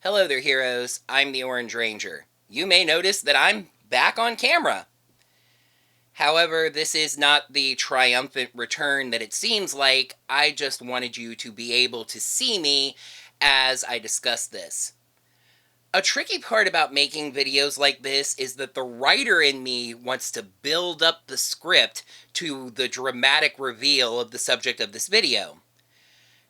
Hello there, heroes. I'm the Orange Ranger. You may notice that I'm back on camera. However, this is not the triumphant return that it seems like. I just wanted you to be able to see me as I discuss this. A tricky part about making videos like this is that the writer in me wants to build up the script to the dramatic reveal of the subject of this video.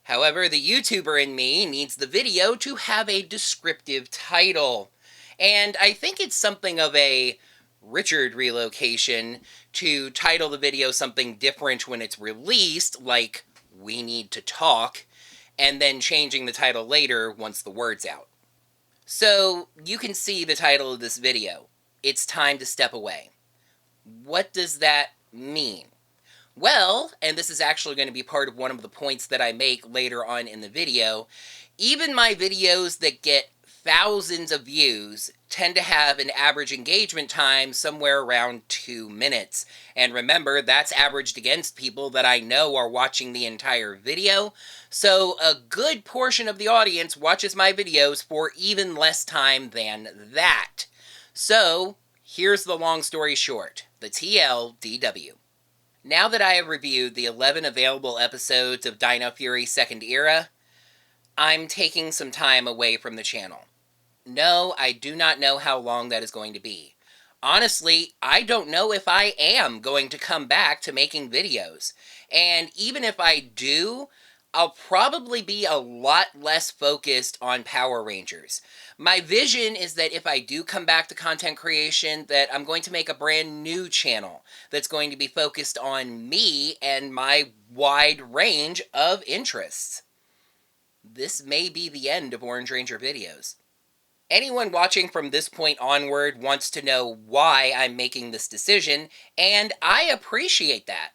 However, the YouTuber in me needs the video to have a descriptive title. And I think it's something of a Richard relocation to title the video something different when it's released, like We Need to Talk, and then changing the title later once the word's out. So, you can see the title of this video. It's time to step away. What does that mean? Well, and this is actually going to be part of one of the points that I make later on in the video, even my videos that get thousands of views tend to have an average engagement time somewhere around 2 minutes. And remember, that's averaged against people that I know are watching the entire video, so a good portion of the audience watches my videos for even less time than that. So, here's the long story short, the TLDW. Now that I have reviewed the 11 available episodes of Dino Fury Second Era, I'm taking some time away from the channel. No, I do not know how long that is going to be. Honestly, I don't know if I am going to come back to making videos. And even if I do, I'll probably be a lot less focused on Power Rangers. My vision is that if I do come back to content creation, that I'm going to make a brand new channel that's going to be focused on me and my wide range of interests. This may be the end of Orange Ranger videos. Anyone watching from this point onward wants to know why I'm making this decision, and I appreciate that.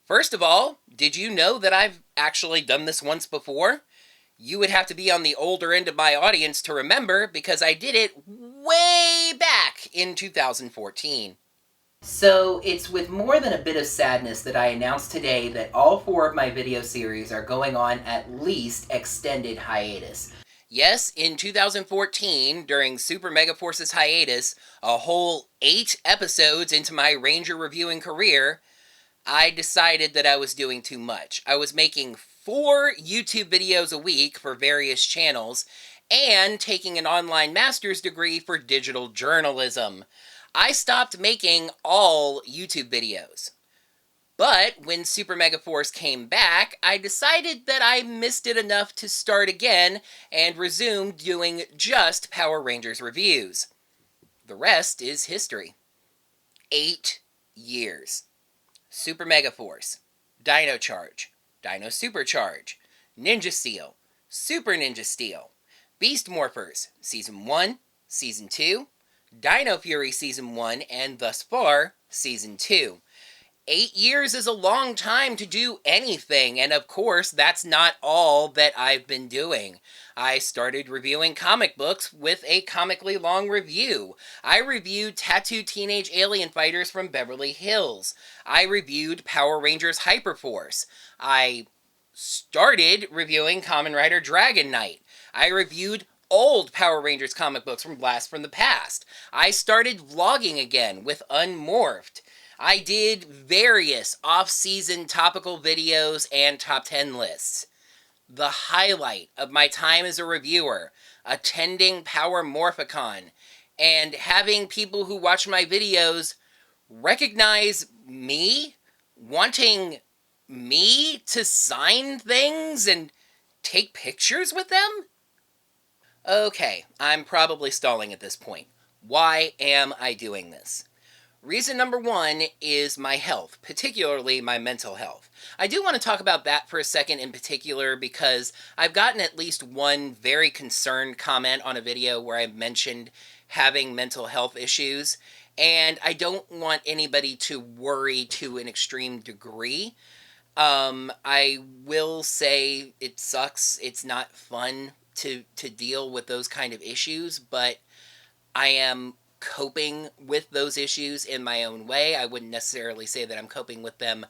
First of all, did you know that I've actually done this once before? You would have to be on the older end of my audience to remember, because I did it way back in 2014. So, it's with more than a bit of sadness that I announce today that all 4 of my video series are going on at least extended hiatus. Yes, in 2014, during Super Mega Force's hiatus, a whole 8 episodes into my Ranger reviewing career, I decided that I was doing too much. I was making 4 YouTube videos a week for various channels, and taking an online master's degree for digital journalism. I stopped making all YouTube videos. But when Super Mega Force came back, I decided that I missed it enough to start again and resume doing just Power Rangers reviews. The rest is history. 8 years. Super Mega Force, Dino Charge, Dino Supercharge, Ninja Steel, Super Ninja Steel, Beast Morphers, Season 1, Season 2, Dino Fury Season 1, and thus far, Season 2. 8 years is a long time to do anything, and of course, that's not all that I've been doing. I started reviewing comic books with a comically long review. I reviewed Tattooed Teenage Alien Fighters from Beverly Hills. I reviewed Power Rangers Hyperforce. I started reviewing Kamen Rider Dragon Knight. I reviewed old Power Rangers comic books from Blast from the Past. I started vlogging again with Unmorphed. I did various off-season topical videos and top 10 lists. The highlight of my time as a reviewer, attending Power Morphicon, and having people who watch my videos recognize me, wanting me to sign things and take pictures with them? Okay, I'm probably stalling at this point. Why am I doing this? Reason number 1 is my health, particularly my mental health. I do want to talk about that for a second in particular because I've gotten at least one very concerned comment on a video where I mentioned having mental health issues, and I don't want anybody to worry to an extreme degree. I will say it sucks. It's not fun to deal with those kind of issues, but I am coping with those issues in my own way. I wouldn't necessarily say that I'm coping with them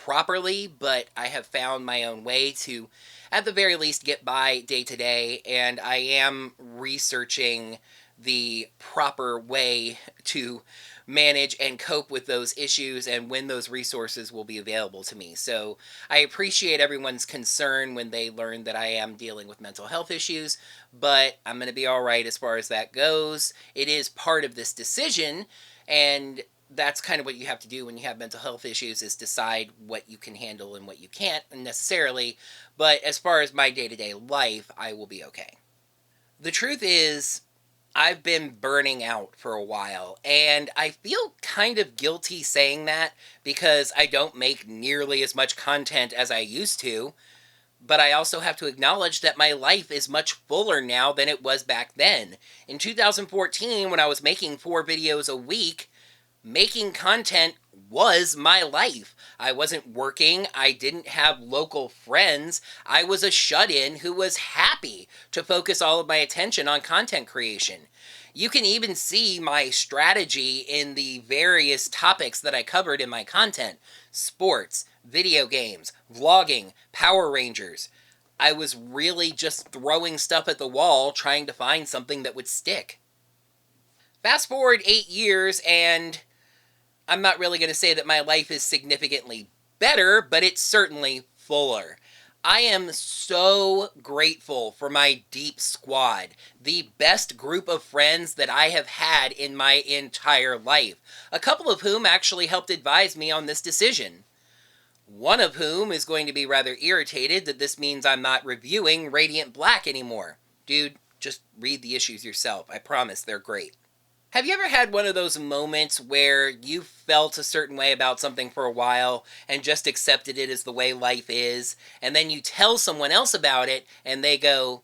properly, but I have found my own way to, at the very least, get by day to day, and I am researching the proper way to manage and cope with those issues and when those resources will be available to me. So I appreciate everyone's concern when they learn that I am dealing with mental health issues, but I'm going to be all right as far as that goes. It is part of this decision, and that's kind of what you have to do when you have mental health issues, is decide what you can handle and what you can't necessarily. But as far as my day-to-day life, I will be okay. The truth is, I've been burning out for a while, and I feel kind of guilty saying that because I don't make nearly as much content as I used to, but I also have to acknowledge that my life is much fuller now than it was back then. In 2014, when I was making 4 videos a week, making content was my life. I wasn't working. I didn't have local friends. I was a shut-in who was happy to focus all of my attention on content creation. You can even see my strategy in the various topics that I covered in my content. Sports, video games, vlogging, Power Rangers. I was really just throwing stuff at the wall trying to find something that would stick. Fast forward 8 years, and I'm not really going to say that my life is significantly better, but it's certainly fuller. I am so grateful for my Deep Squad, the best group of friends that I have had in my entire life, a couple of whom actually helped advise me on this decision. One of whom is going to be rather irritated that this means I'm not reviewing Radiant Black anymore. Dude, just read the issues yourself. I promise they're great. Have you ever had one of those moments where you felt a certain way about something for a while and just accepted it as the way life is, and then you tell someone else about it and they go,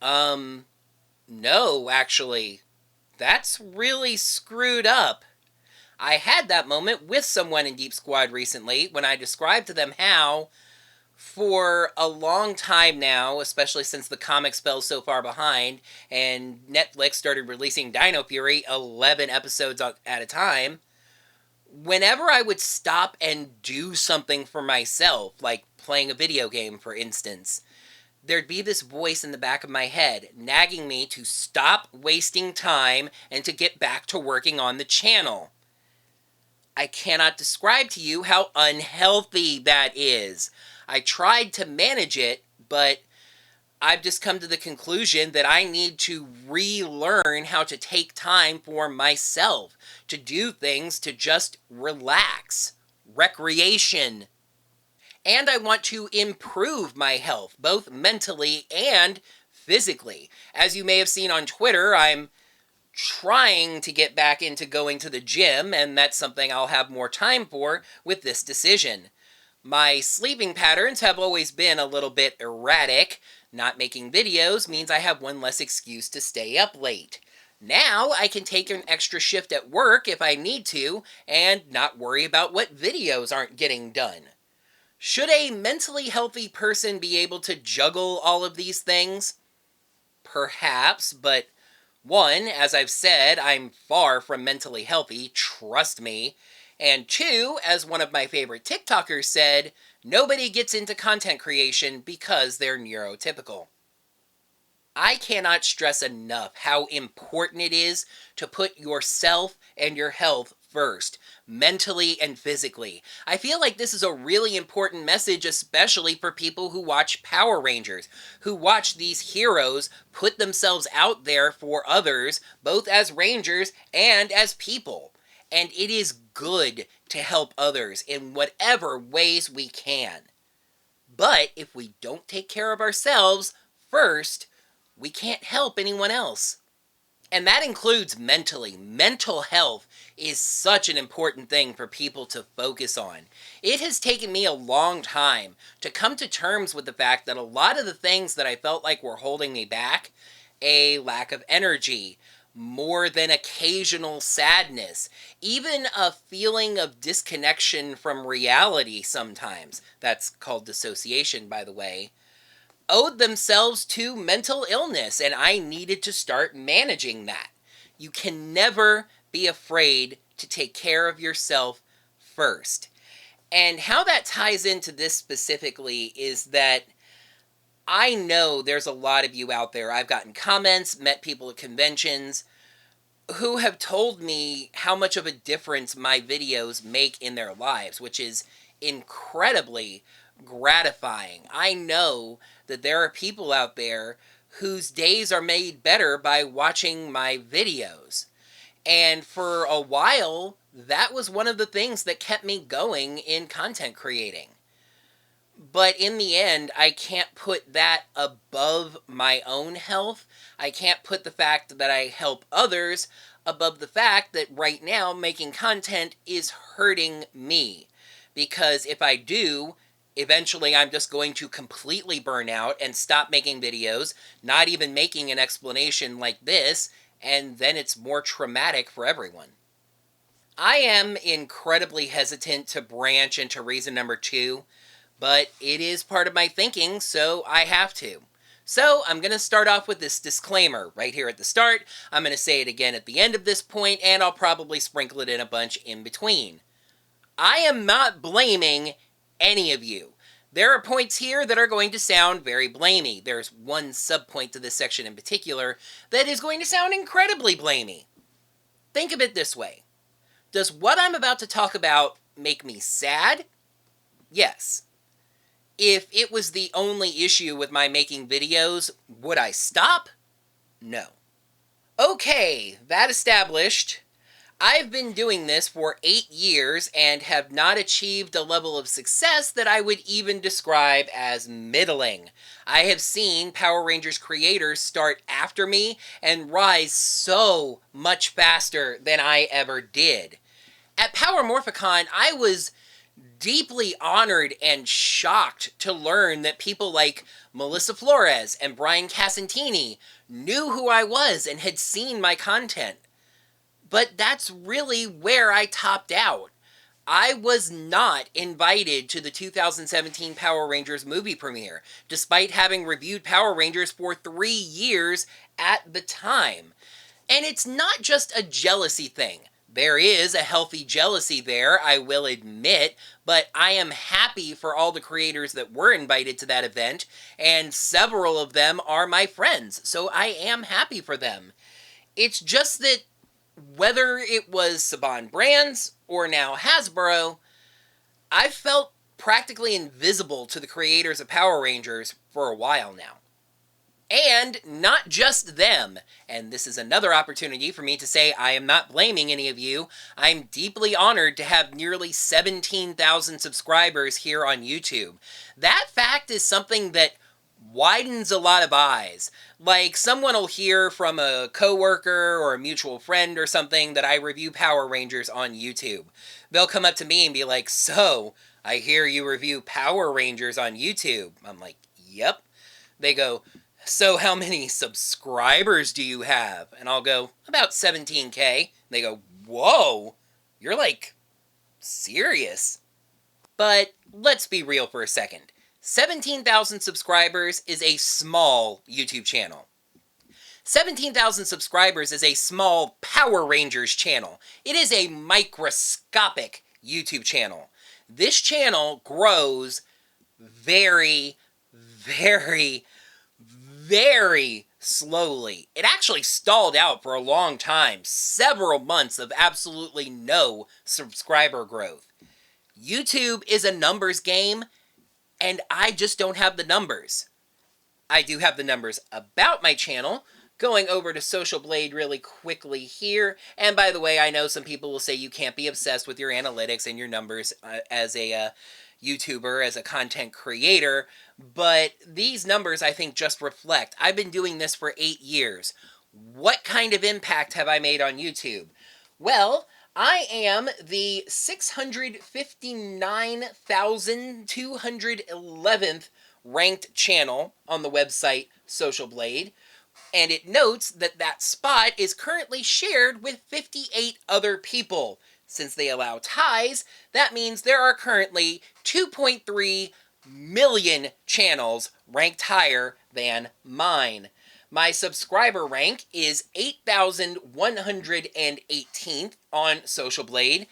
no, actually, that's really screwed up. I had that moment with someone in Deep Squad recently when I described to them how, for a long time now, especially since the comics fell so far behind and Netflix started releasing Dino Fury 11 episodes at a time, whenever I would stop and do something for myself, like playing a video game, for instance, there'd be this voice in the back of my head nagging me to stop wasting time and to get back to working on the channel. I cannot describe to you how unhealthy that is. I tried to manage it, but I've just come to the conclusion that I need to relearn how to take time for myself, to do things to just relax, recreation. And I want to improve my health, both mentally and physically. As you may have seen on Twitter, I'm trying to get back into going to the gym, and that's something I'll have more time for with this decision. My sleeping patterns have always been a little bit erratic. Not making videos means I have one less excuse to stay up late. Now I can take an extra shift at work if I need to and not worry about what videos aren't getting done. Should a mentally healthy person be able to juggle all of these things? Perhaps, but one, as I've said, I'm far from mentally healthy, trust me. And two, as one of my favorite TikTokers said, nobody gets into content creation because they're neurotypical. I cannot stress enough how important it is to put yourself and your health first, mentally and physically. I feel like this is a really important message, especially for people who watch Power Rangers, who watch these heroes put themselves out there for others, both as Rangers and as people. And it is good to help others in whatever ways we can. But if we don't take care of ourselves first, we can't help anyone else. And that includes mentally. Mental health is such an important thing for people to focus on. It has taken me a long time to come to terms with the fact that a lot of the things that I felt like were holding me back, a lack of energy, more than occasional sadness, even a feeling of disconnection from reality sometimes, that's called dissociation, by the way, owed themselves to mental illness, and I needed to start managing that. You can never be afraid to take care of yourself first. And how that ties into this specifically is that I know there's a lot of you out there. I've gotten comments, met people at conventions who have told me how much of a difference my videos make in their lives, which is incredibly gratifying. I know that there are people out there whose days are made better by watching my videos. And for a while, that was one of the things that kept me going in content creating. But in the end, I can't put that above my own health. I can't put the fact that I help others above the fact that right now making content is hurting me. Because if I do, eventually I'm just going to completely burn out and stop making videos, not even making an explanation like this, and then it's more traumatic for everyone. I am incredibly hesitant to branch into reason number 2, but it is part of my thinking, so I have to. So I'm going to start off with this disclaimer right here at the start. I'm going to say it again at the end of this point, and I'll probably sprinkle it in a bunch in between. I am not blaming any of you. There are points here that are going to sound very blamey. There's one subpoint to this section in particular that is going to sound incredibly blamey. Think of it this way. Does what I'm about to talk about make me sad? Yes. If it was the only issue with my making videos, would I stop? No. Okay, that established, I've been doing this for 8 years and have not achieved a level of success that I would even describe as middling. I have seen Power Rangers creators start after me and rise so much faster than I ever did. At Power Morphicon, I was deeply honored and shocked to learn that people like Melissa Flores and Brian Casantini knew who I was and had seen my content. But that's really where I topped out. I was not invited to the 2017 Power Rangers movie premiere, despite having reviewed Power Rangers for 3 years at the time. And it's not just a jealousy thing. There is a healthy jealousy there, I will admit, but I am happy for all the creators that were invited to that event, and several of them are my friends, so I am happy for them. It's just that whether it was Saban Brands or now Hasbro, I've felt practically invisible to the creators of Power Rangers for a while now. And not just them. And this is another opportunity for me to say I am not blaming any of you. I'm deeply honored to have nearly 17,000 subscribers here on YouTube. That fact is something that widens a lot of eyes. Like, someone will hear from a coworker or a mutual friend or something that I review Power Rangers on YouTube. They'll come up to me and be like, "So, I hear you review Power Rangers on YouTube." I'm like, "Yep." They go, "So how many subscribers do you have?" And I'll go, "About 17K. They go, "Whoa, you're like serious." But let's be real for a second. 17,000 subscribers is a small YouTube channel. 17,000 subscribers is a small Power Rangers channel. It is a microscopic YouTube channel. This channel grows very, very, very slowly. It actually stalled out for a long time, several months of absolutely no subscriber growth. YouTube is a numbers game, and I just don't have the numbers. I do have the numbers about my channel. Going over to Social Blade really quickly here, and by the way, I know some people will say you can't be obsessed with your analytics and your numbers as a YouTuber, as a content creator, but these numbers I think just reflect. I've been doing this for 8 years. What kind of impact have I made on YouTube? Well, I am the 659,211th ranked channel on the website Social Blade, and it notes that that spot is currently shared with 58 other people. Since they allow ties, that means there are currently 2.3 million channels ranked higher than mine. My subscriber rank is 8,118th on Social Blade,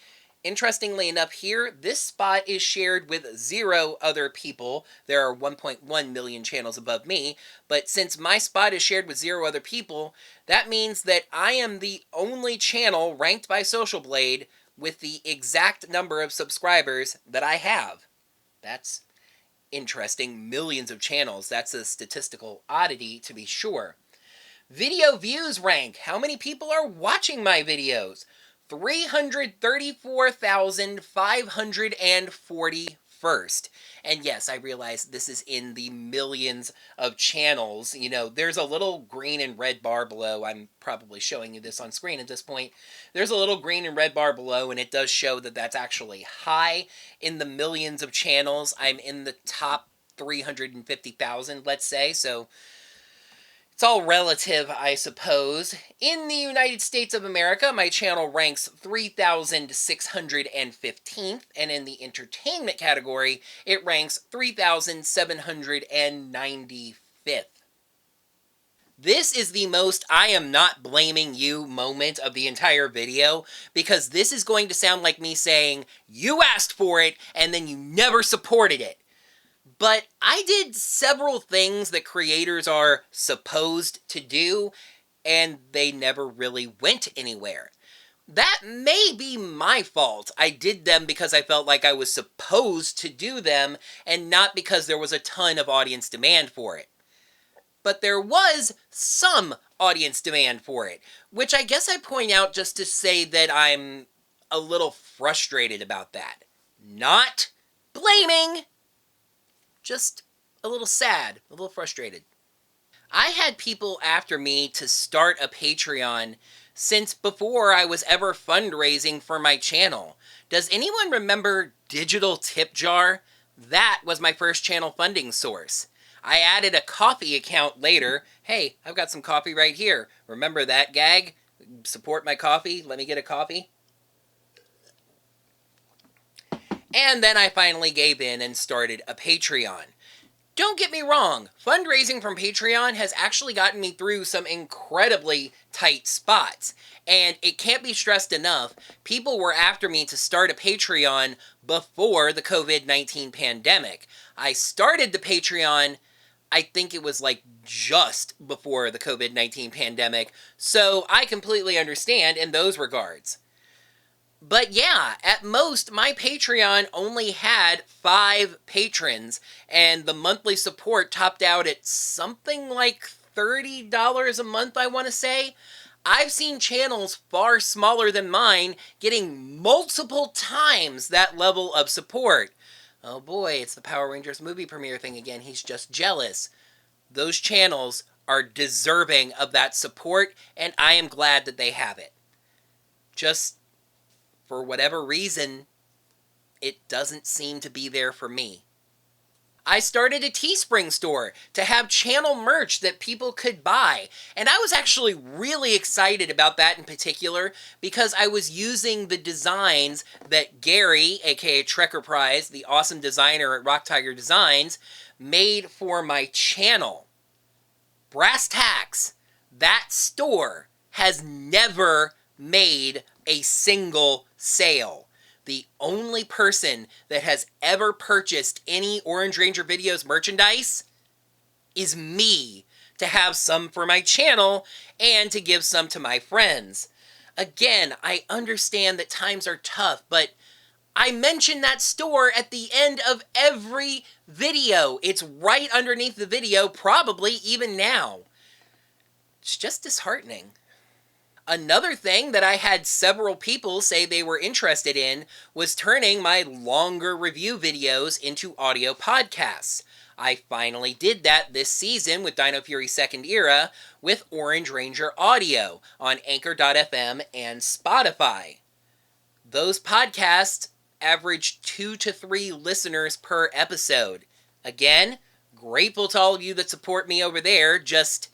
Interestingly enough here, this spot is shared with 0 other people. There are 1.1 million channels above me, but since my spot is shared with 0 other people, that means that I am the only channel ranked by Social Blade with the exact number of subscribers that I have. That's interesting. Millions of channels. That's a statistical oddity, to be sure. Video views rank. How many people are watching my videos? 334,541st. And yes, I realize this is in the millions of channels. You know, there's a little green and red bar below. I'm probably showing you this on screen at this point. There's a little green and red bar below, and it does show that that's actually high in the millions of channels. I'm in the top 350,000, let's say, so it's all relative, I suppose. In the United States of America, my channel ranks 3,615th, and in the entertainment category, it ranks 3,795th. This is the most I am not blaming you moment of the entire video, because this is going to sound like me saying, you asked for it, and then you never supported it. But I did several things that creators are supposed to do, and they never really went anywhere. That may be my fault. I did them because I felt like I was supposed to do them, and not because there was a ton of audience demand for it. But there was some audience demand for it, which I guess I point out just to say that I'm a little frustrated about that. Not blaming! Just a little sad, a little frustrated. I had people after me to start a Patreon since before I was ever fundraising for my channel. Does anyone remember Digital Tip Jar? That was my first channel funding source. I added a coffee account later. Hey, I've got some coffee right here. Remember that gag? Support my coffee, let me get a coffee. And then I finally gave in and started a Patreon. Don't get me wrong, fundraising from Patreon has actually gotten me through some incredibly tight spots. And it can't be stressed enough, people were after me to start a Patreon before the COVID-19 pandemic. I started the Patreon, I think it was like just before the COVID-19 pandemic, so I completely understand in those regards. But yeah, at most, my Patreon only had 5 patrons, and the monthly support topped out at something like $30 a month, I want to say. I've seen channels far smaller than mine getting multiple times that level of support. Oh boy, it's the Power Rangers movie premiere thing again. He's just jealous. Those channels are deserving of that support, and I am glad that they have it. Just for whatever reason, it doesn't seem to be there for me. I started a Teespring store to have channel merch that people could buy, and I was actually really excited about that in particular because I was using the designs that Gary, aka Trekker Prize, the awesome designer at Rock Tiger Designs, made for my channel. Brass tacks, that store has never made a single sale. The only person that has ever purchased any Orange Ranger Videos merchandise is me, to have some for my channel and to give some to my friends. Again, I understand that times are tough, but I mention that store at the end of every video. It's right underneath the video, probably even now. It's just disheartening. Another thing that I had several people say they were interested in was turning my longer review videos into audio podcasts. I finally did that this season with Dino Fury 2nd Era with Orange Ranger Audio on Anchor.fm and Spotify. Those podcasts average 2 to 3 listeners per episode. Again, grateful to all of you that support me over there, just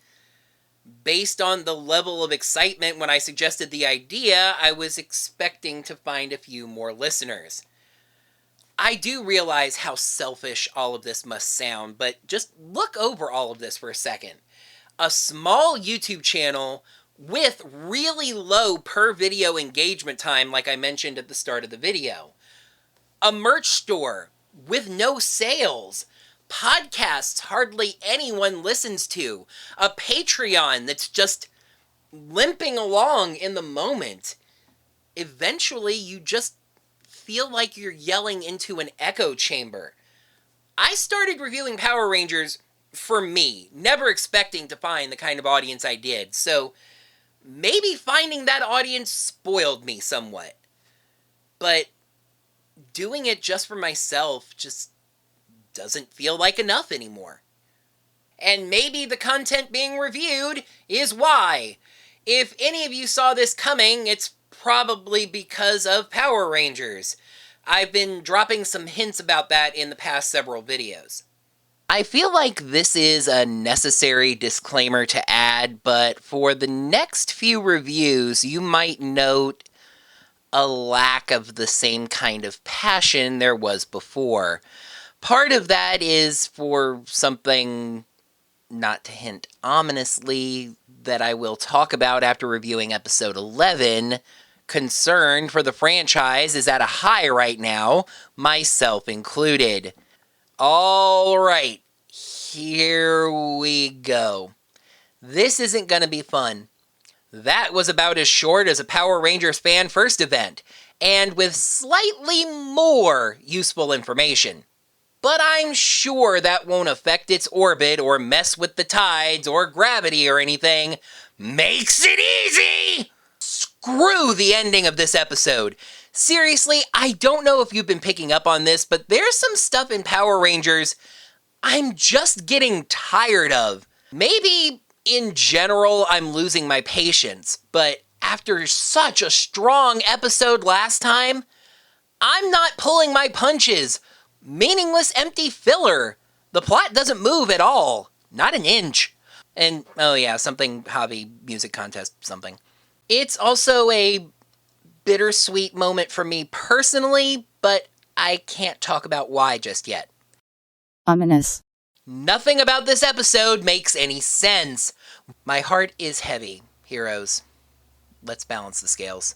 based on the level of excitement when I suggested the idea, I was expecting to find a few more listeners. I do realize how selfish all of this must sound, but just look over all of this for a second. A small YouTube channel with really low per video engagement time, like I mentioned at the start of the video. A merch store with no sales. Podcasts hardly anyone listens to. A Patreon that's just limping along in the moment. Eventually, you just feel like you're yelling into an echo chamber. I started reviewing Power Rangers for me, never expecting to find the kind of audience I did, so maybe finding that audience spoiled me somewhat. But doing it just for myself just doesn't feel like enough anymore. And maybe the content being reviewed is why. If any of you saw this coming, it's probably because of Power Rangers. I've been dropping some hints about that in the past several videos. I feel like this is a necessary disclaimer to add, but for the next few reviews, you might note a lack of the same kind of passion there was before. Part of that is for something, not to hint ominously, that I will talk about after reviewing episode 11. Concern for the franchise is at a high right now, myself included. All right, here we go. This isn't going to be fun. That was about as short as a Power Rangers fan first event, and with slightly more useful information. But I'm sure that won't affect its orbit or mess with the tides or gravity or anything. Makes it easy! Screw the ending of this episode. Seriously, I don't know if you've been picking up on this, but there's some stuff in Power Rangers I'm just getting tired of. Maybe, in general, I'm losing my patience, but after such a strong episode last time, I'm not pulling my punches. Meaningless empty filler. The plot doesn't move at all. Not an inch. And, oh yeah, something hobby music contest something. It's also a bittersweet moment for me personally, but I can't talk about why just yet. Ominous. Nothing about this episode makes any sense. My heart is heavy, heroes. Let's balance the scales.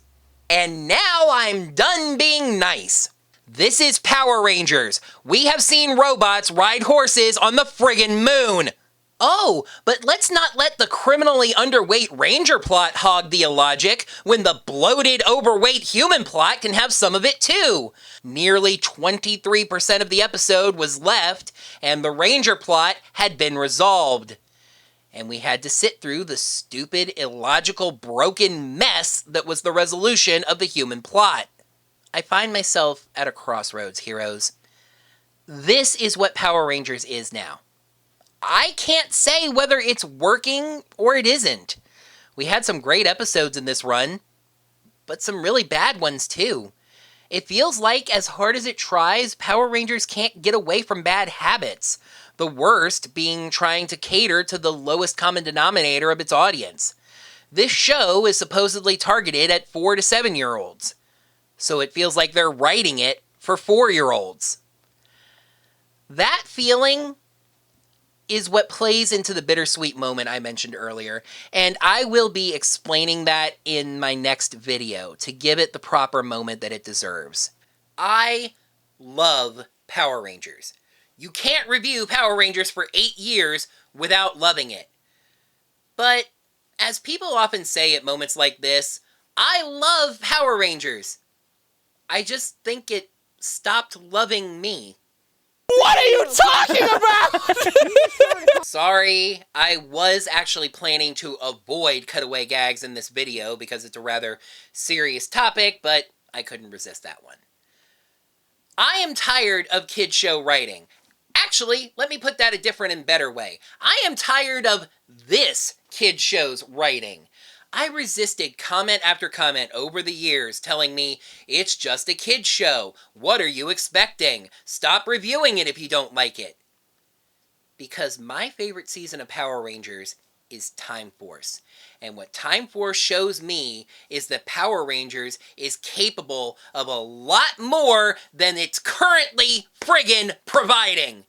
And now I'm done being nice. This is Power Rangers. We have seen robots ride horses on the friggin' moon. Oh, but let's not let the criminally underweight Ranger plot hog the illogic when the bloated, overweight human plot can have some of it too. Nearly 23% of the episode was left, and the Ranger plot had been resolved. And we had to sit through the stupid, illogical, broken mess that was the resolution of the human plot. I find myself at a crossroads, heroes. This is what Power Rangers is now. I can't say whether it's working or it isn't. We had some great episodes in this run, but some really bad ones too. It feels like, as hard as it tries, Power Rangers can't get away from bad habits. The worst being trying to cater to the lowest common denominator of its audience. This show is supposedly targeted at 4 to 7-year-olds. So it feels like they're writing it for 4-year-olds. That feeling is what plays into the bittersweet moment I mentioned earlier, and I will be explaining that in my next video to give it the proper moment that it deserves. I love Power Rangers. You can't review Power Rangers for 8 years without loving it. But, as people often say at moments like this, I love Power Rangers. I just think it stopped loving me. What are you talking about? Sorry, I was actually planning to avoid cutaway gags in this video because it's a rather serious topic, but I couldn't resist that one. I am tired of kid show writing. Actually, let me put that a different and better way. I am tired of this kid show's writing. I resisted comment after comment over the years telling me, it's just a kid's show. What are you expecting? Stop reviewing it if you don't like it. Because my favorite season of Power Rangers is Time Force. And what Time Force shows me is that Power Rangers is capable of a lot more than it's currently friggin' providing.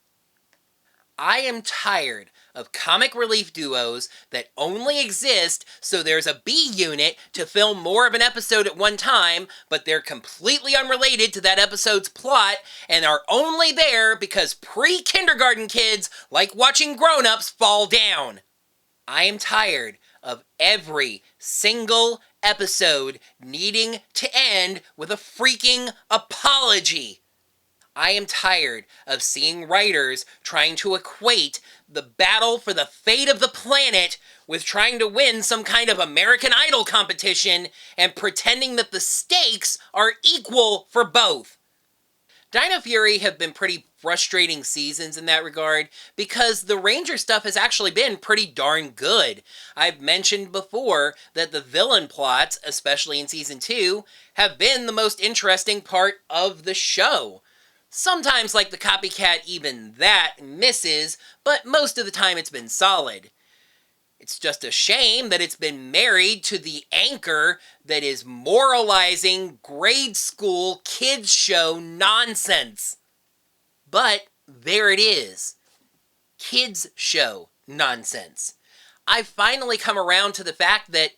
I am tired of comic relief duos that only exist so there's a B unit to film more of an episode at one time, but they're completely unrelated to that episode's plot and are only there because pre-kindergarten kids like watching grown-ups fall down. I am tired of every single episode needing to end with a freaking apology. I am tired of seeing writers trying to equate the battle for the fate of the planet with trying to win some kind of American Idol competition and pretending that the stakes are equal for both. Dino Fury have been pretty frustrating seasons in that regard because the Ranger stuff has actually been pretty darn good. I've mentioned before that the villain plots, especially in Season 2, have been the most interesting part of the show. Sometimes, like the copycat, even that misses, but most of the time it's been solid. It's just a shame that it's been married to the anchor that is moralizing grade school kids show nonsense. But there it is. Kids show nonsense. I've finally come around to the fact that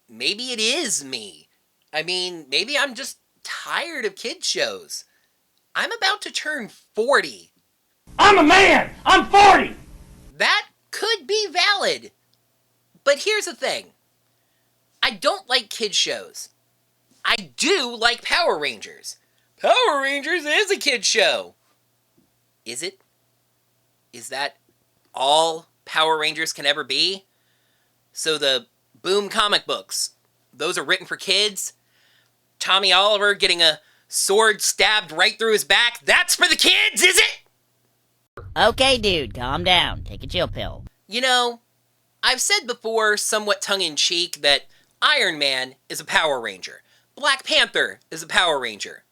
maybe it is me. I mean, maybe I'm just tired of kids shows. I'm about to turn 40. I'm a man! I'm 40! That could be valid. But here's the thing. I don't like kids shows. I do like Power Rangers. Power Rangers is a kids show. Is it? Is that all Power Rangers can ever be? So the Boom comic books, those are written for kids? Tommy Oliver getting a sword stabbed right through his back, that's for the kids, is it? Okay, dude, calm down. Take a chill pill. You know, I've said before, somewhat tongue-in-cheek, that Iron Man is a Power Ranger. Black Panther is a Power Ranger.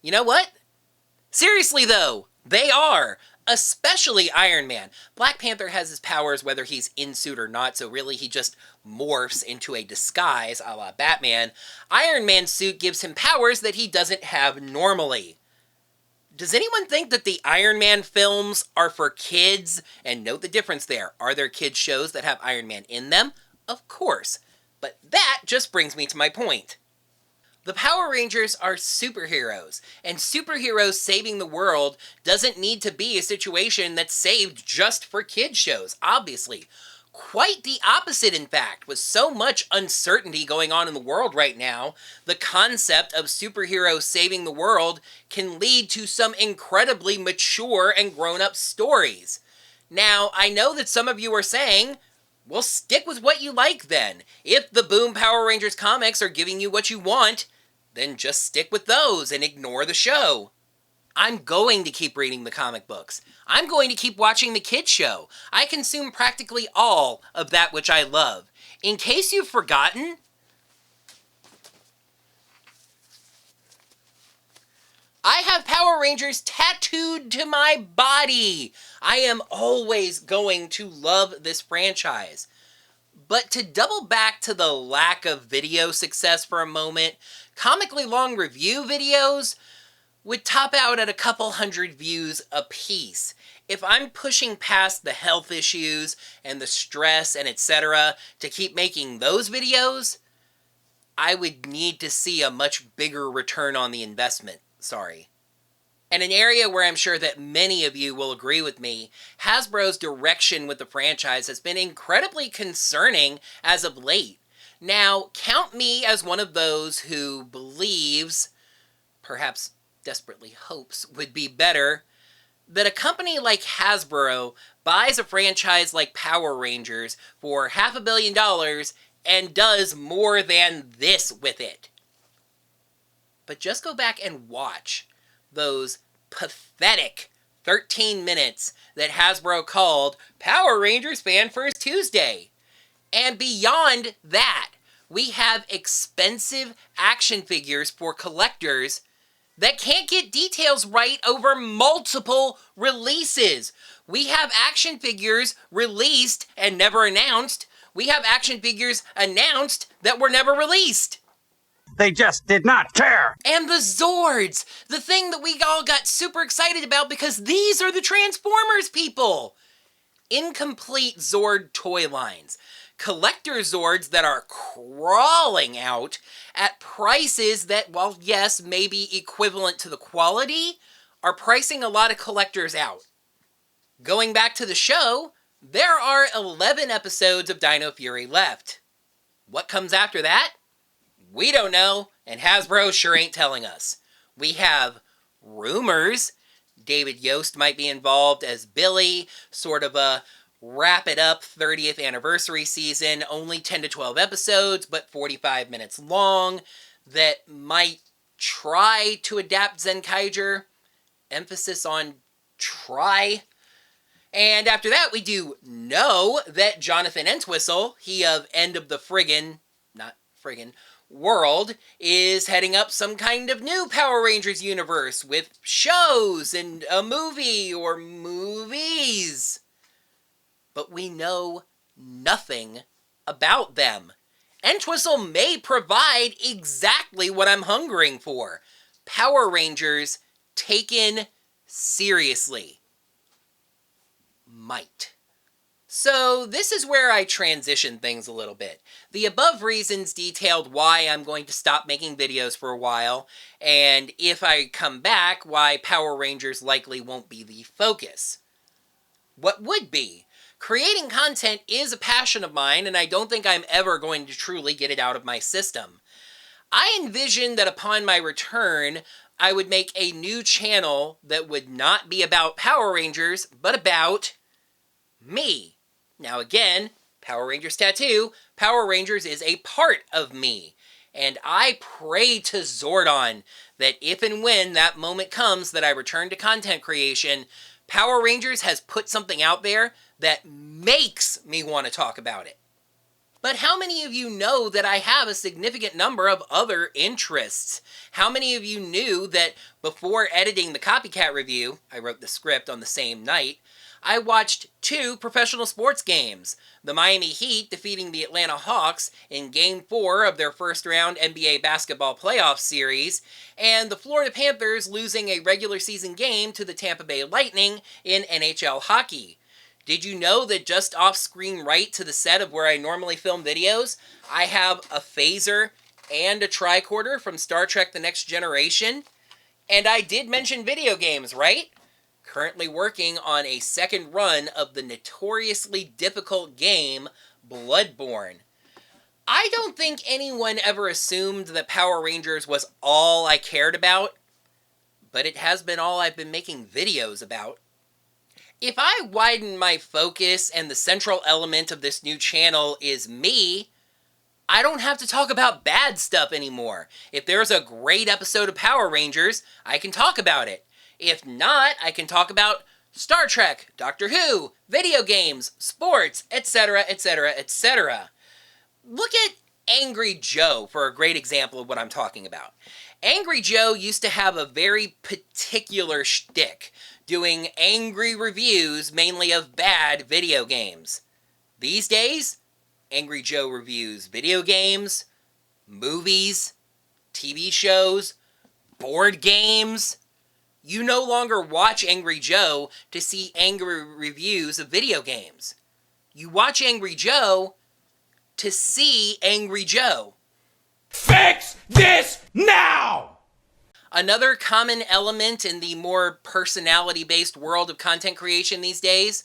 You know what? Seriously, though, they are. Especially Iron Man. Black Panther has his powers whether he's in suit or not, so really he just morphs into a disguise, a la Batman. Iron Man's suit gives him powers that he doesn't have normally. Does anyone think that the Iron Man films are for kids? And note the difference there. Are there kids shows that have Iron Man in them? Of course. But that just brings me to my point. The Power Rangers are superheroes, and superheroes saving the world doesn't need to be a situation that's saved just for kids shows, obviously. Quite the opposite, in fact. With so much uncertainty going on in the world right now, the concept of superheroes saving the world can lead to some incredibly mature and grown-up stories. Now, I know that some of you are saying, well, stick with what you like then. If the Boom Power Rangers comics are giving you what you want, then just stick with those and ignore the show. I'm going to keep reading the comic books. I'm going to keep watching the kids show. I consume practically all of that which I love. In case you've forgotten, I have Power Rangers tattooed to my body. I am always going to love this franchise. But to double back to the lack of video success for a moment, comically long review videos would top out at a couple hundred views a piece. If I'm pushing past the health issues and the stress and etc. to keep making those videos, I would need to see a much bigger return on the investment. Sorry. And an area where I'm sure that many of you will agree with me, Hasbro's direction with the franchise has been incredibly concerning as of late. Now, count me as one of those who believes, perhaps desperately hopes would be better, that a company like Hasbro buys a franchise like Power Rangers for $500 million and does more than this with it. But just go back and watch those pathetic 13 minutes that Hasbro called Power Rangers Fan First Tuesday. And beyond that, we have expensive action figures for collectors that can't get details right over multiple releases. We have action figures released and never announced. We have action figures announced that were never released. They just did not care. And the Zords! The thing that we all got super excited about because these are the Transformers people! Incomplete Zord toy lines. Collector Zords that are crawling out at prices that, while yes, may be equivalent to the quality, are pricing a lot of collectors out. Going back to the show, there are 11 episodes of Dino Fury left. What comes after that? We don't know, and Hasbro sure ain't telling us. We have rumors. David Yost might be involved as Billy, sort of a wrap-it-up 30th anniversary season, only 10 to 12 episodes, but 45 minutes long, that might try to adapt Zenkaiger. Emphasis on try. And after that, we do know that Jonathan Entwistle, he of End of the World, is heading up some kind of new Power Rangers universe with shows and a movie or movies. But we know nothing about them. Entwistle may provide exactly what I'm hungering for. Power Rangers taken seriously. Might. So this is where I transition things a little bit. The above reasons detailed why I'm going to stop making videos for a while, and if I come back, why Power Rangers likely won't be the focus. What would be? Creating content is a passion of mine, and I don't think I'm ever going to truly get it out of my system. I envision that upon my return, I would make a new channel that would not be about Power Rangers, but about me. Now again, Power Rangers tattoo, Power Rangers is a part of me. And I pray to Zordon that if and when that moment comes that I return to content creation, Power Rangers has put something out there that makes me want to talk about it. But how many of you know that I have a significant number of other interests? How many of you knew that before editing the Copycat review, I wrote the script on the same night, I watched 2 professional sports games. The Miami Heat defeating the Atlanta Hawks in Game 4 of their first round NBA basketball playoff series, and the Florida Panthers losing a regular season game to the Tampa Bay Lightning in NHL hockey. Did you know that just off-screen right to the set of where I normally film videos, I have a phaser and a tricorder from Star Trek The Next Generation? And I did mention video games, right? Currently working on a second run of the notoriously difficult game, Bloodborne. I don't think anyone ever assumed that Power Rangers was all I cared about, but it has been all I've been making videos about. If I widen my focus and the central element of this new channel is me, I don't have to talk about bad stuff anymore. If there's a great episode of Power Rangers, I can talk about it. If not, I can talk about Star Trek, Doctor Who, video games, sports, etc., etc., etc. Look at Angry Joe for a great example of what I'm talking about. Angry Joe used to have a very particular shtick, doing angry reviews mainly of bad video games. These days, Angry Joe reviews video games, movies, TV shows, board games. You no longer watch Angry Joe to see angry reviews of video games. You watch Angry Joe to see Angry Joe. Fix this now! Another common element in the more personality-based world of content creation these days?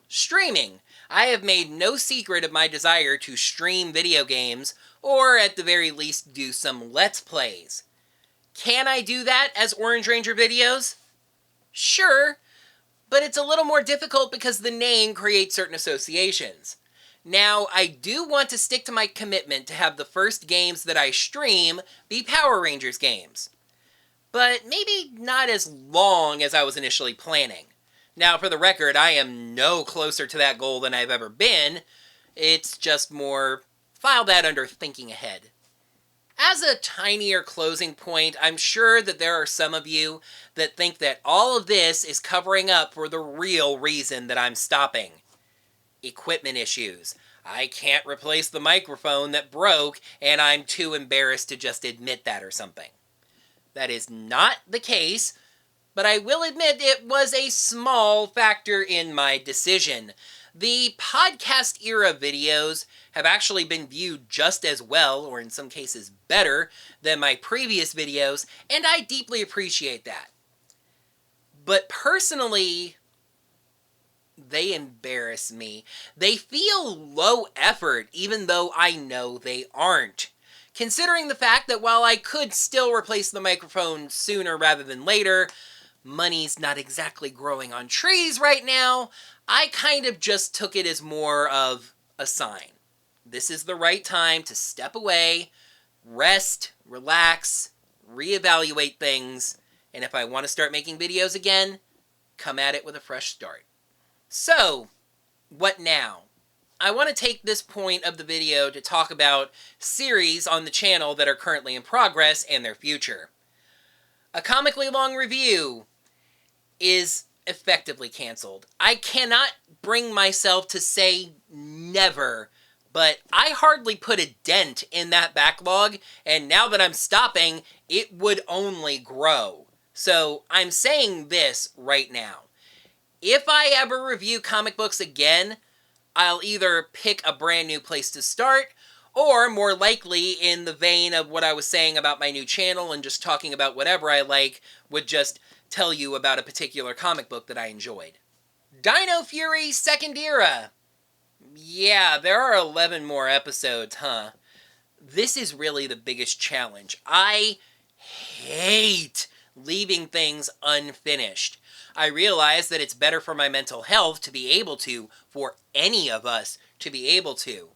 Streaming. I have made no secret of my desire to stream video games, or at the very least do some Let's Plays. Can I do that as Orange Ranger videos? Sure, but it's a little more difficult because the name creates certain associations. Now, I do want to stick to my commitment to have the first games that I stream be Power Rangers games. But maybe not as long as I was initially planning. Now, for the record, I am no closer to that goal than I've ever been. It's just more, file that under thinking ahead. As a tinier closing point, I'm sure that there are some of you that think that all of this is covering up for the real reason that I'm stopping. Equipment issues. I can't replace the microphone that broke, and I'm too embarrassed to just admit that or something. That is not the case, but I will admit it was a small factor in my decision. The podcast era videos have actually been viewed just as well, or in some cases better, than my previous videos, and I deeply appreciate that. But personally, they embarrass me. They feel low effort, even though I know they aren't. Considering the fact that while I could still replace the microphone sooner rather than later, money's not exactly growing on trees right now, I kind of just took it as more of a sign. This is the right time to step away, rest, relax, reevaluate things, and if I want to start making videos again, come at it with a fresh start. So, what now? I want to take this point of the video to talk about series on the channel that are currently in progress and their future. A comically long review is effectively canceled. I cannot bring myself to say never, but I hardly put a dent in that backlog, and now that I'm stopping, it would only grow. So I'm saying this right now. If I ever review comic books again, I'll either pick a brand new place to start, or more likely, in the vein of what I was saying about my new channel and just talking about whatever I like, would just tell you about a particular comic book that I enjoyed. Dino Fury Second Era. Yeah, there are 11 more episodes, huh? This is really the biggest challenge. I hate leaving things unfinished. I realize that it's better for my mental health to be able to, for any of us to be able to.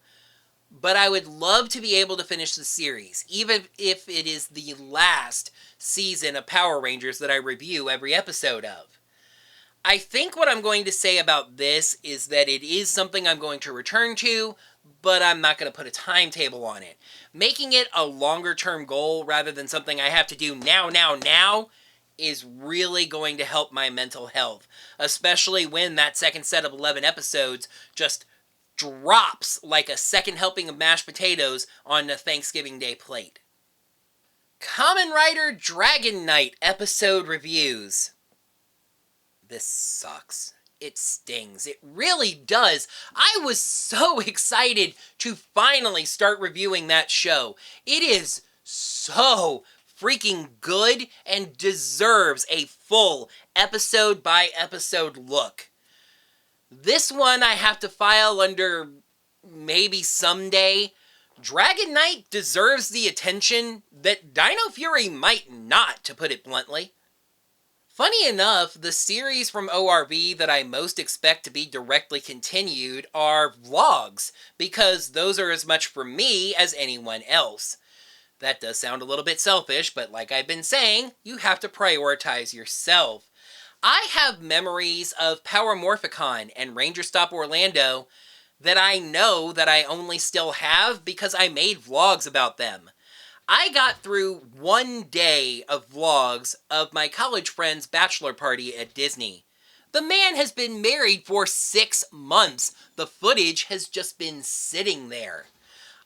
But I would love to be able to finish the series, even if it is the last season of Power Rangers that I review every episode of. I think what I'm going to say about this is that it is something I'm going to return to, but I'm not going to put a timetable on it. Making it a longer-term goal rather than something I have to do now, is really going to help my mental health, especially when that second set of 11 episodes just drops like a second helping of mashed potatoes on a Thanksgiving Day plate. Kamen Rider Dragon Knight episode reviews. This sucks. It stings. It really does. I was so excited to finally start reviewing that show. It is so freaking good and deserves a full episode by episode look. This one I have to file under maybe someday. Dragon Knight deserves the attention that Dino Fury might not, to put it bluntly. Funny enough, the series from ORV that I most expect to be directly continued are vlogs, because those are as much for me as anyone else. That does sound a little bit selfish, but like I've been saying, you have to prioritize yourself. I have memories of Power Morphicon and Ranger Stop Orlando that I know that I only still have because I made vlogs about them. I got through one day of vlogs of my college friend's bachelor party at Disney. The man has been married for 6 months. The footage has just been sitting there.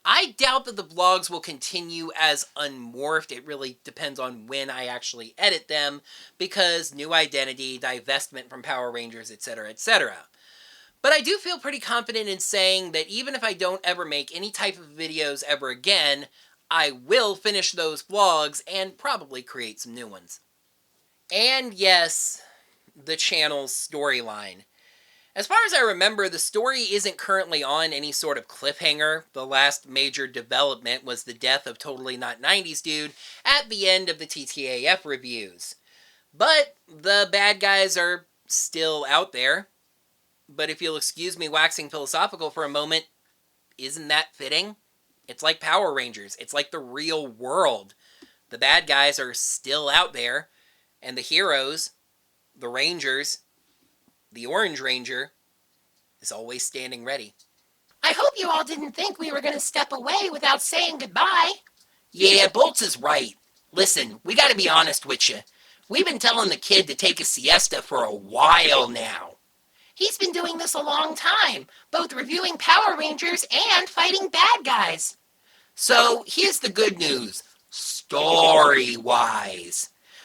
I doubt that the vlogs will continue as unmorphed. It really depends on when I actually edit them, because new identity, divestment from Power Rangers, etc., etc. But I do feel pretty confident in saying that even if I don't ever make any type of videos ever again, I will finish those vlogs and probably create some new ones. And yes, the channel's storyline. As far as I remember, the story isn't currently on any sort of cliffhanger. The last major development was the death of Totally Not 90s Dude at the end of the TTAF reviews. But the bad guys are still out there. But if you'll excuse me waxing philosophical for a moment, isn't that fitting? It's like Power Rangers. It's like the real world. The bad guys are still out there, and the heroes, the Rangers, the Orange Ranger, is always standing ready. I hope you all didn't think we were going to step away without saying goodbye. Yeah, Bolts is right. Listen, we gotta be honest with you. We've been telling the kid to take a siesta for a while now. He's been doing this a long time, both reviewing Power Rangers and fighting bad guys. So here's the good news, story-wise.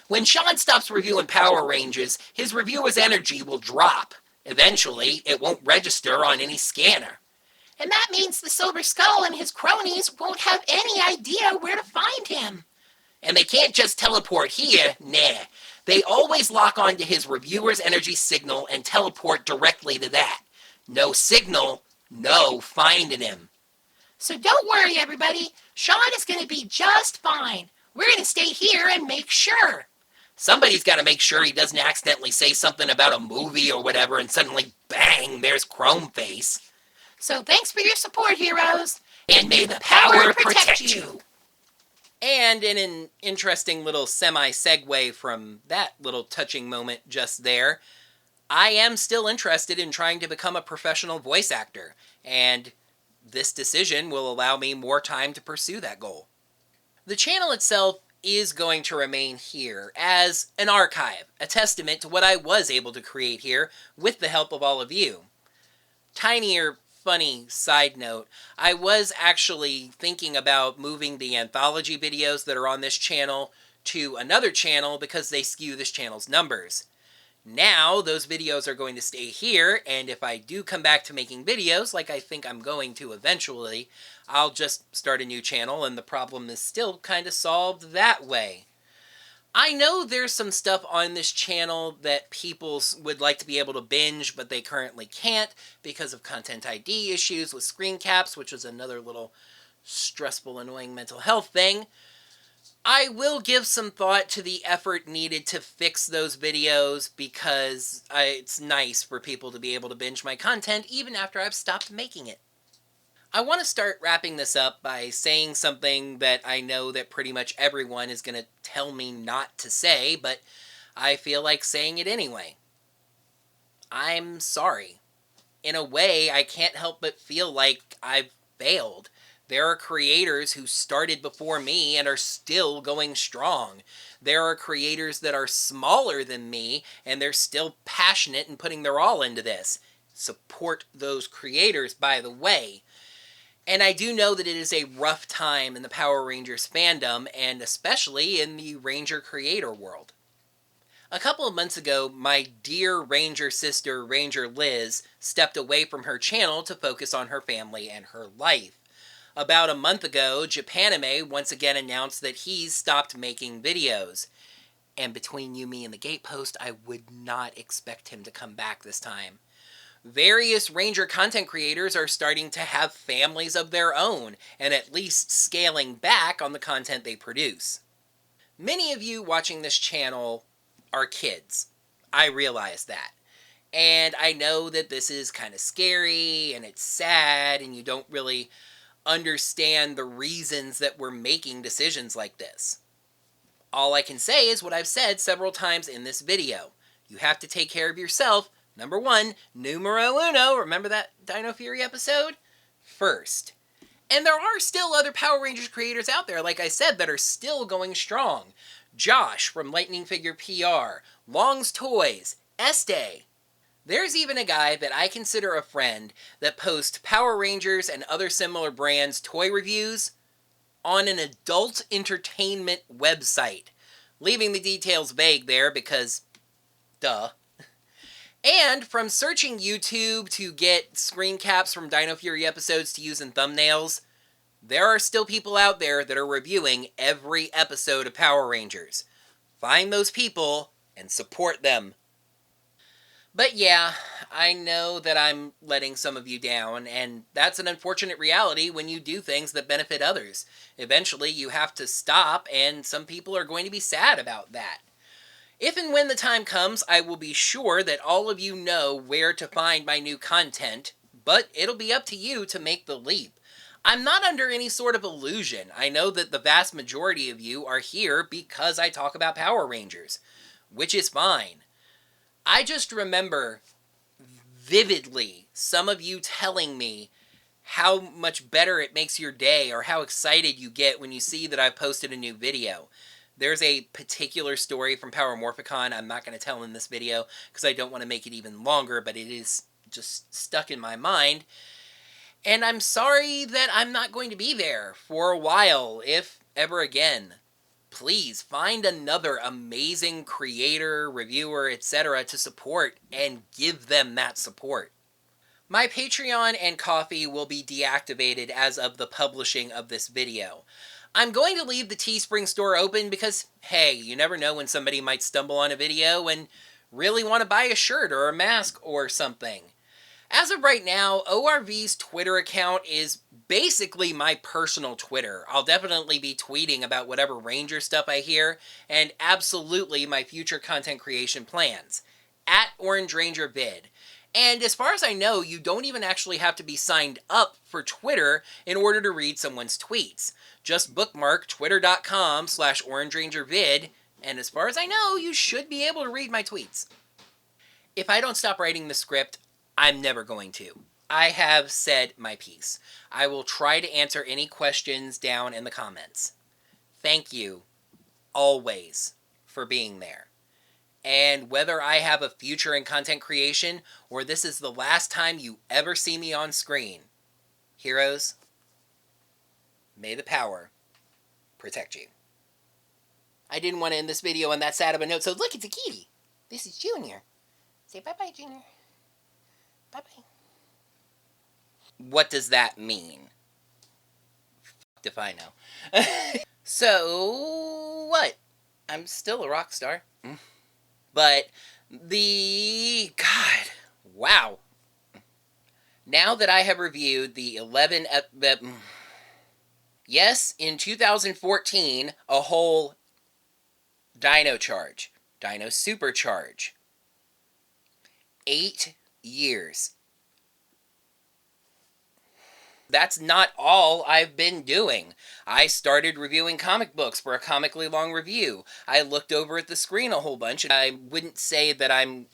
When Sean stops reviewing Power Rangers, his reviewer's energy will drop. Eventually, it won't register on any scanner. And that means the Silver Skull and his cronies won't have any idea where to find him. And they can't just teleport here, nah. They always lock onto his reviewer's energy signal and teleport directly to that. No signal, no finding him. So don't worry, everybody. Sean is going to be just fine. We're going to stay here and make sure. Somebody's got to make sure he doesn't accidentally say something about a movie or whatever and suddenly, bang, there's Chrome Face. So thanks for your support, heroes. And may the power protect you. And in an interesting little semi-segue from that little touching moment just there, I am still interested in trying to become a professional voice actor, and this decision will allow me more time to pursue that goal. The channel itself is going to remain here as an archive, a testament to what I was able to create here with the help of all of you. Tinier, funny side note, I was actually thinking about moving the anthology videos that are on this channel to another channel because they skew this channel's numbers. Now, those videos are going to stay here, and if I do come back to making videos, like I think I'm going to eventually, I'll just start a new channel, and the problem is still kind of solved that way. I know there's some stuff on this channel that people would like to be able to binge, but they currently can't because of Content ID issues with screen caps, which was another little stressful, annoying mental health thing. I will give some thought to the effort needed to fix those videos because it's nice for people to be able to binge my content even after I've stopped making it. I want to start wrapping this up by saying something that I know that pretty much everyone is going to tell me not to say, but I feel like saying it anyway. I'm sorry. In a way, I can't help but feel like I've failed. There are creators who started before me and are still going strong. There are creators that are smaller than me and they're still passionate and putting their all into this. Support those creators, by the way. And I do know that it is a rough time in the Power Rangers fandom, and especially in the Ranger creator world. A couple of months ago, my dear Ranger sister, Ranger Liz, stepped away from her channel to focus on her family and her life. About a month ago, Japanime once again announced that he's stopped making videos. And between you, me, and the Gatepost, I would not expect him to come back this time. Various Ranger content creators are starting to have families of their own, and at least scaling back on the content they produce. Many of you watching this channel are kids. I realize that. And I know that this is kind of scary, and it's sad, and you don't really understand the reasons that we're making decisions like this. All I can say is what I've said several times in this video. You have to take care of yourself. Number one, numero uno, remember that Dino Fury episode? First. And there are still other Power Rangers creators out there, like I said, that are still going strong. Josh from Lightning Figure PR, Long's Toys, Este. There's even a guy that I consider a friend that posts Power Rangers and other similar brands' toy reviews on an adult entertainment website. Leaving the details vague there because, duh. And from searching YouTube to get screen caps from Dino Fury episodes to use in thumbnails, there are still people out there that are reviewing every episode of Power Rangers. Find those people and support them. But yeah, I know that I'm letting some of you down, and that's an unfortunate reality when you do things that benefit others. Eventually, you have to stop, and some people are going to be sad about that. If and when the time comes, I will be sure that all of you know where to find my new content, but it'll be up to you to make the leap. I'm not under any sort of illusion. I know that the vast majority of you are here because I talk about Power Rangers, which is fine. I just remember vividly some of you telling me how much better it makes your day or how excited you get when you see that I've posted a new video. There's a particular story from Power Morphicon I'm not going to tell in this video because I don't want to make it even longer, but it is just stuck in my mind. And I'm sorry that I'm not going to be there for a while, if ever again. Please find another amazing creator, reviewer, etc. to support and give them that support. My Patreon and Ko-fi will be deactivated as of the publishing of this video. I'm going to leave the Teespring store open because, hey, you never know when somebody might stumble on a video and really want to buy a shirt or a mask or something. As of right now, ORV's Twitter account is basically my personal Twitter. I'll definitely be tweeting about whatever Ranger stuff I hear, and absolutely my future content creation plans. @OrangeRangerVid. And as far as I know, you don't even actually have to be signed up for Twitter in order to read someone's tweets. Just bookmark twitter.com/OrangeRangerVid, and as far as I know, you should be able to read my tweets. If I don't stop writing the script, I'm never going to. I have said my piece. I will try to answer any questions down in the comments. Thank you, always, for being there. And whether I have a future in content creation, or this is the last time you ever see me on screen, heroes, may the power protect you. I didn't want to end this video on that sad of a note, so look, it's a kitty. This is Junior. Say bye-bye, Junior. Bye-bye. What does that mean? F***ed if I know. So, what? I'm still a rock star. But God, wow. Now that I have reviewed the 11... yes, in 2014, a whole Dino Charge. Dino Supercharge. 8 years. That's not all I've been doing. I started reviewing comic books for a comically long review. I looked over at the screen a whole bunch, and I wouldn't say that I'm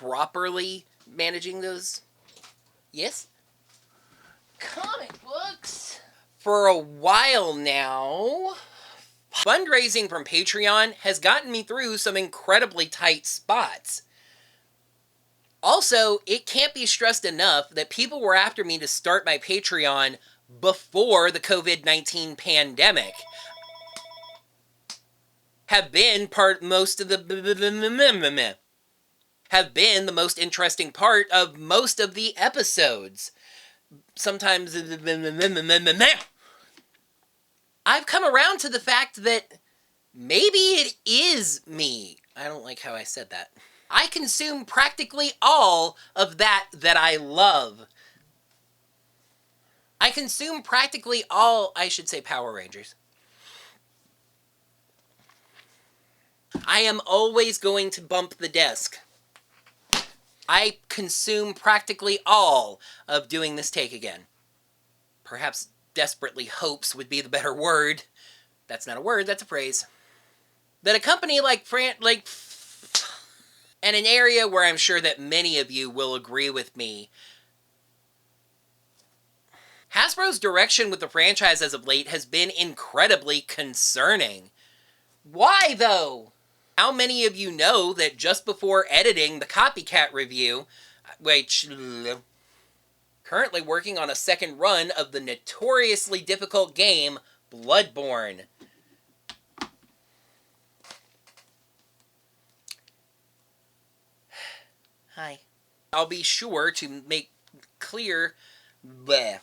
properly managing those. Yes? Comic books! For a while now, fundraising from Patreon has gotten me through some incredibly tight spots. Also, it can't be stressed enough that people were after me to start my Patreon before the COVID-19 pandemic. Have been the most interesting part of most of the episodes. Sometimes I've come around to the fact that maybe it is me. I don't like how I said that. I consume practically all of that I love. I consume practically all, I should say, Power Rangers. I am always going to bump the desk. I consume practically all of doing this take again. Perhaps desperately hopes would be the better word. That's not a word, that's a phrase. That a company like and an area where I'm sure that many of you will agree with me. Hasbro's direction with the franchise as of late has been incredibly concerning. Why, though? How many of you know that just before editing the Copycat review, currently working on a second run of the notoriously difficult game, Bloodborne. Hi. I'll be sure to make clear... Bleh.